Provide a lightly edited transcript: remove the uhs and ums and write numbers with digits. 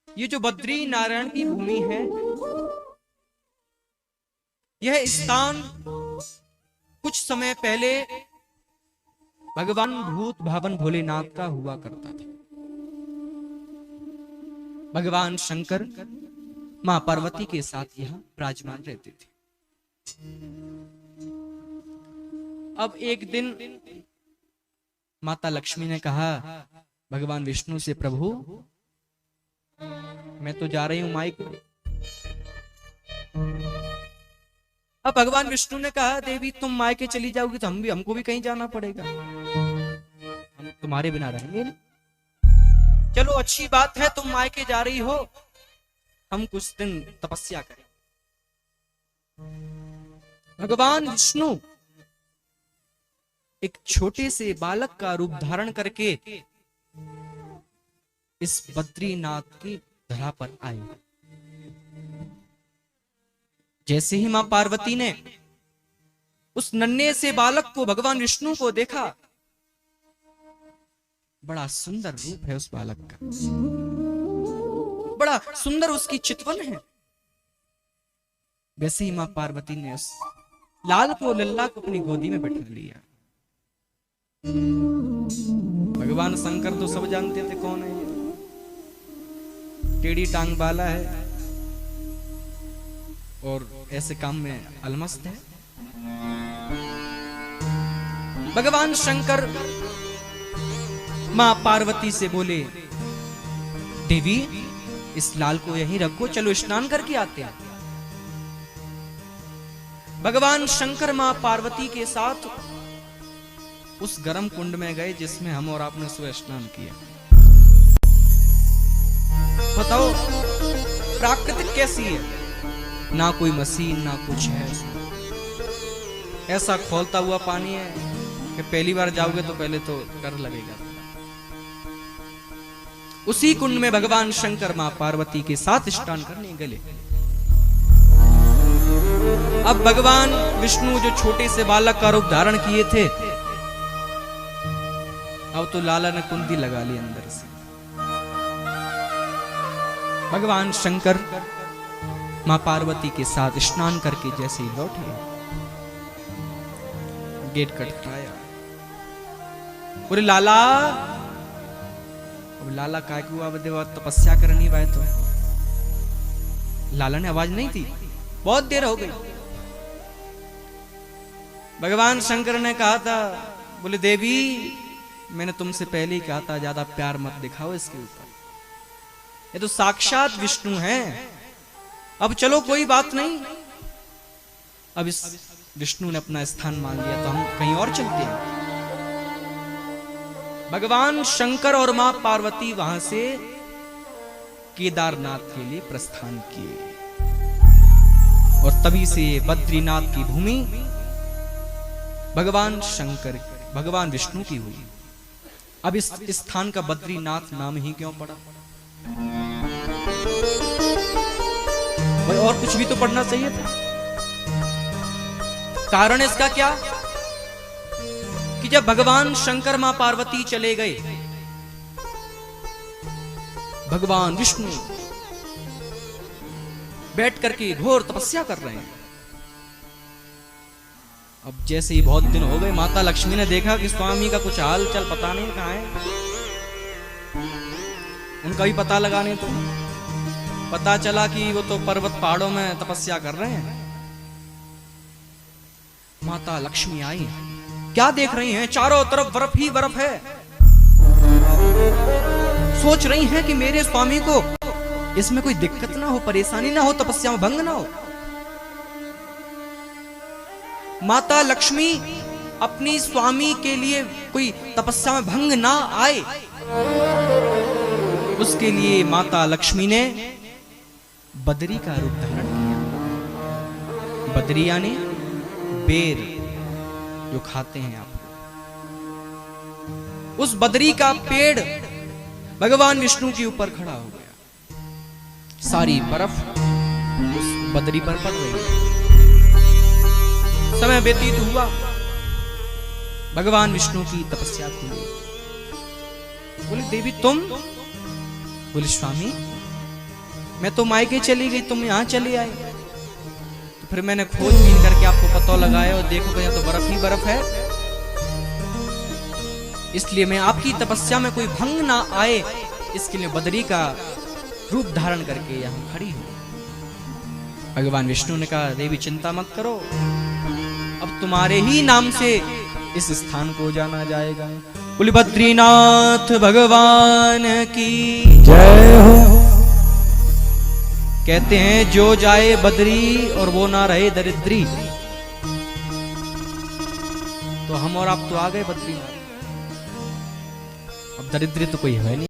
ये जो बद्री नारायण की भूमि है, यह स्थान कुछ समय पहले भगवान भूत भावन भोलेनाथ का हुआ करता था। भगवान शंकर मां पार्वती के साथ यहां विराजमान रहते थे। अब एक दिन माता लक्ष्मी ने कहा भगवान विष्णु से, प्रभु मैं तो जा रही हूं मायके। अब भगवान विष्णु ने कहा, देवी तुम मायके चली जाओगी तो हमको भी कहीं जाना पड़ेगा, हम तुम्हारे बिना रहेंगे नहीं। चलो अच्छी बात है, तुम मायके जा रही हो, हम कुछ दिन तपस्या करें। भगवान विष्णु एक छोटे से बालक का रूप धारण करके इस बद्रीनाथ की धरा पर आए। जैसे ही मां पार्वती ने उस नन्हे से बालक को, भगवान विष्णु को देखा, बड़ा सुंदर रूप है उस बालक का, बड़ा सुंदर उसकी चितवन है। वैसे ही मां पार्वती ने उस लाल को, लल्ला को अपनी गोदी में बैठा लिया। भगवान शंकर तो सब जानते थे कौन है ये, टेढ़ी टांग वाला है और ऐसे काम में अलमस्त है। भगवान शंकर मां पार्वती से बोले, देवी इस लाल को यहीं रखो, चलो स्नान करके आते हैं। भगवान शंकर मां पार्वती के साथ उस गर्म कुंड में गए जिसमें हम और आपने सुबह स्नान किया। बताओ प्राकृतिक कैसी है, ना कोई मशीन ना कुछ है, ऐसा खौलता हुआ पानी है कि पहली बार जाओगे तो पहले तो डर लगेगा। उसी कुंड में भगवान शंकर मां पार्वती के साथ स्नान करने गए। अब भगवान विष्णु जो छोटे से बालक का रूप धारण किए थे, अब तो लाला ने कुंडी लगा ली अंदर से। भगवान शंकर मां पार्वती के साथ स्नान करके जैसे ही लौटे, गेट खटखटाया, बोले लाला। अब लाला काय को अब देवा तपस्या करनी वाय तो लाला ने आवाज नहीं दी, बहुत देर हो गई। भगवान शंकर ने कहा था, बोले देवी मैंने तुमसे पहले ही कहा था ज्यादा प्यार मत दिखाओ इसके ऊपर, ये तो साक्षात विष्णु हैं। अब चलो कोई बात नहीं, अब इस विष्णु ने अपना स्थान मान लिया तो हम कहीं और चलते हैं। भगवान शंकर और मां पार्वती वहां से केदारनाथ के लिए प्रस्थान किए और तभी से बद्रीनाथ की भूमि भगवान शंकर, भगवान विष्णु की हुई। अब इस स्थान का बद्रीनाथ नाम ही क्यों पड़ा? भाई और कुछ भी तो पढ़ना चाहिए था। कारण इसका क्या कि जब भगवान शंकर मां पार्वती चले गए, भगवान विष्णु बैठ करके घोर तपस्या कर रहे हैं। अब जैसे ही बहुत दिन हो गए, माता लक्ष्मी ने देखा कि स्वामी का कुछ हाल चल पता नहीं कहां है, उनका भी पता लगाने तो पता चला कि वो तो पर्वत पहाड़ों में तपस्या कर रहे हैं। माता लक्ष्मी आई, क्या देख रही हैं? चारों तरफ बर्फ ही बर्फ है। सोच रही हैं कि मेरे स्वामी को इसमें कोई दिक्कत ना हो, परेशानी ना हो, तपस्या में भंग ना हो। माता लक्ष्मी अपनी स्वामी के लिए कोई तपस्या में भंग ना आए, उसके लिए माता लक्ष्मी ने बदरी का रूप धारण किया। बदरी यानी बेर जो खाते हैं आप, उस बदरी का पेड़ भगवान विष्णु के ऊपर खड़ा हो गया। सारी बर्फ उस बदरी पर पड़ रही है। समय व्यतीत हुआ, भगवान विष्णु की तपस्या खुली। बोले देवी तुम? बोले स्वामी मैं तो मायके चली गई, तुम यहाँ चली आई। तो फिर मैंने खोजबीन करके आपको पता लगाया और देखो यहाँ तो बर्फ ही बर्फ है। इसलिए मैं आपकी तपस्या में कोई भंग ना आए, इसके लिए बदरी का रूप धारण करके यहाँ खड़ी हूं। भगवान विष्णु ने कहा, देवी चिंता मत करो, अब तुम्हारे ही नाम से इस स्थान को जाना जाएगा। बोले बद्रीनाथ भगवान की जय हो। कहते हैं जो जाए बद्री और वो ना रहे दरिद्री। तो हम और आप तो आ गए बद्रीनाथ, अब दरिद्री तो कोई है नहीं।